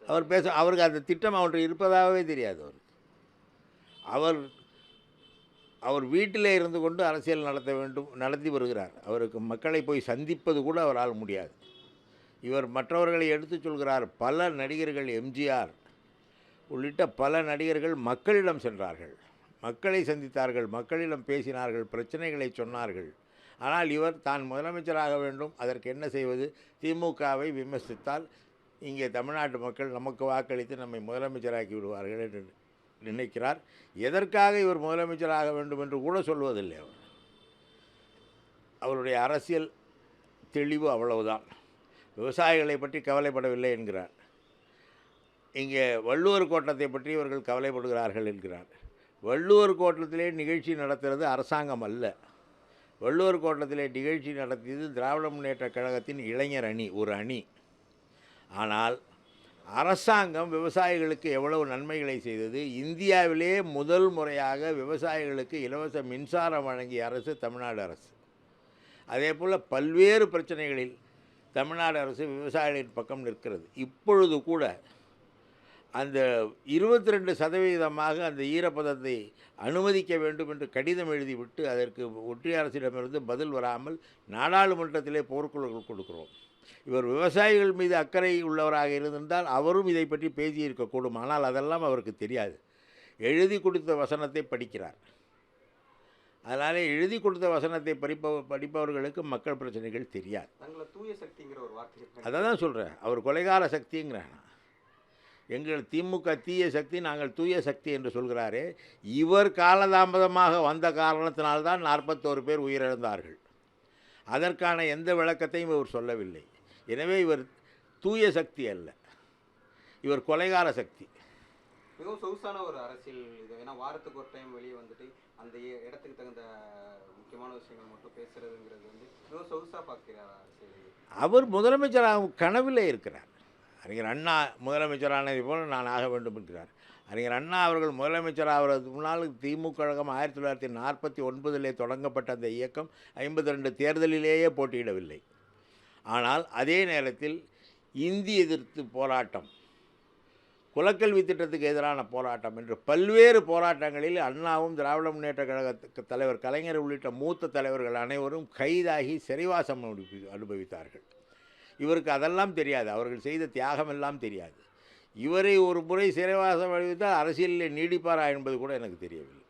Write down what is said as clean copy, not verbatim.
அவருக்கு அந்த திட்டம் அவருக்கு இருப்பதாகவே தெரியாது. அவர் அவர் வீட்டிலே இருந்து கொண்டு அரசியல் நடத்தி வருகிறார். அவருக்கு மக்களை போய் சந்திப்பது கூட அவரால் முடியாது. இவர் மற்றவர்களை எடுத்துச் சொல்கிறார். பல நடிகர்கள், எம்ஜிஆர் உள்ளிட்ட பல நடிகர்கள் மக்களிடம் சென்றார்கள், மக்களை சந்தித்தார்கள், மக்களிடம் பேசினார்கள், பிரச்சனைகளை சொன்னார்கள். ஆனால் இவர் தான் முதலமைச்சராக வேண்டும், அதற்கு என்ன செய்வது, திமுகவை விமர்சித்தால் இங்கே தமிழ்நாட்டு மக்கள் நமக்கு வாக்களித்து நம்மை முதலமைச்சராக்கி விடுவார்கள் என்று நினைக்கிறார். எதற்காக இவர் முதலமைச்சராக வேண்டும் என்று கூட சொல்வதில்லை. அவருடைய அரசியல் தெளிவு அவ்வளவுதான். விவசாயிகளை பற்றி கவலைப்படவில்லை என்கிறார். இங்கே வள்ளுவர் கோட்டத்தை பற்றி இவர்கள் கவலைப்படுகிறார்கள் என்கிறார். வள்ளுவர் கோட்டத்திலே நிகழ்ச்சி நடத்துகிறது அரசாங்கம் அல்ல. வள்ளுவர் கோட்டத்திலே நிகழ்ச்சி நடத்தியது திராவிட முன்னேற்ற கழகத்தின் இளைஞர் அணி, ஒரு அணி. ஆனால் அரசாங்கம் விவசாயிகளுக்கு எவ்வளவு நன்மைகளை செய்தது. இந்தியாவிலே முதல் முறையாக விவசாயிகளுக்கு இலவச மின்சாரம் வழங்கிய அரசு தமிழ்நாடு அரசு. அதே போல் பல்வேறு பிரச்சனைகளில் தமிழ்நாடு அரசு விவசாயிகளின் பக்கம் நிற்கிறது. இப்பொழுது கூட அந்த 22% அந்த ஈரப்பதத்தை அனுமதிக்க வேண்டும் என்று கடிதம் எழுதிவிட்டு அதற்கு ஒன்றிய அரசிடமிருந்து பதில் வராமல் நாடாளுமன்றத்திலே போர்க்குழல் கொடுக்கிறோம். இவர் விவசாயிகள் மீது அக்கறை உள்ளவராக இருந்திருந்தால் அவரும் இதை பற்றி பேசியிருக்கக்கூடும். ஆனால் அதெல்லாம் அவருக்கு தெரியாது. எழுதி கொடுத்த வசனத்தை படிக்கிறார். அதனாலே எழுதி கொடுத்த வசனத்தை படிப்பவர்களுக்கு மக்கள் பிரச்சனைகள் தெரியாது. அதை தான் சொல்கிறேன். அவர் கொலைகார சக்திங்கிறேன். எங்கள் திமுக தீய சக்தி, நாங்கள் தூய சக்தி என்று சொல்கிறாரே. இவர் காலதாமதமாக வந்த காரணத்தினால்தான் 41 பேர் உயிரிழந்தார்கள். அதற்கான எந்த விளக்கத்தையும் இவர் சொல்லவில்லை. எனவே இவர் தூய சக்தி அல்ல, இவர் கொலைகார சக்தி. மிகவும் சொகுசான ஒரு அரசியல் இது. ஏன்னா வாரத்துக்கு ஒரு டைம் வெளியே வந்துட்டு அந்த இடத்துக்கு தகுந்த முக்கியமான விஷயங்கள் மட்டும் பேசுறதுங்கிறது மிகவும் சொகுசாக பார்க்கிறார் அரசியல். அவர் முதலமைச்சராக கனவிலே இருக்கிறார். அறிஞர் அண்ணா முதலமைச்சரானதை போல் நான் ஆக வேண்டும் என்கிறார். அறிஞர் அண்ணா அவர்கள் முதலமைச்சர் ஆகிறது முன்னால் திமுக கழகம் 1949 தொடங்கப்பட்ட அந்த இயக்கம் 52 தேர்தலிலேயே போட்டியிடவில்லை. ஆனால் அதே நேரத்தில் இந்தி எதிர்த்து போராட்டம், குலக்கல்வி திட்டத்துக்கு எதிரான போராட்டம் என்று பல்வேறு போராட்டங்களில் அண்ணாவும் திராவிட முன்னேற்ற கழகத்துக்கு தலைவர் கலைஞர் உள்ளிட்ட மூத்த தலைவர்கள் அனைவரும் கைதாகி சிறைவாசம் அனுபவித்தார்கள். இவருக்கு அதெல்லாம் தெரியாது. அவர்கள் செய்த தியாகம் எல்லாம் தெரியாது. இவரை ஒரு முறை சிறைவாசம் அனுபவித்தால் அரசியலில் நீடிப்பாரா என்பது கூட எனக்கு தெரியவில்லை.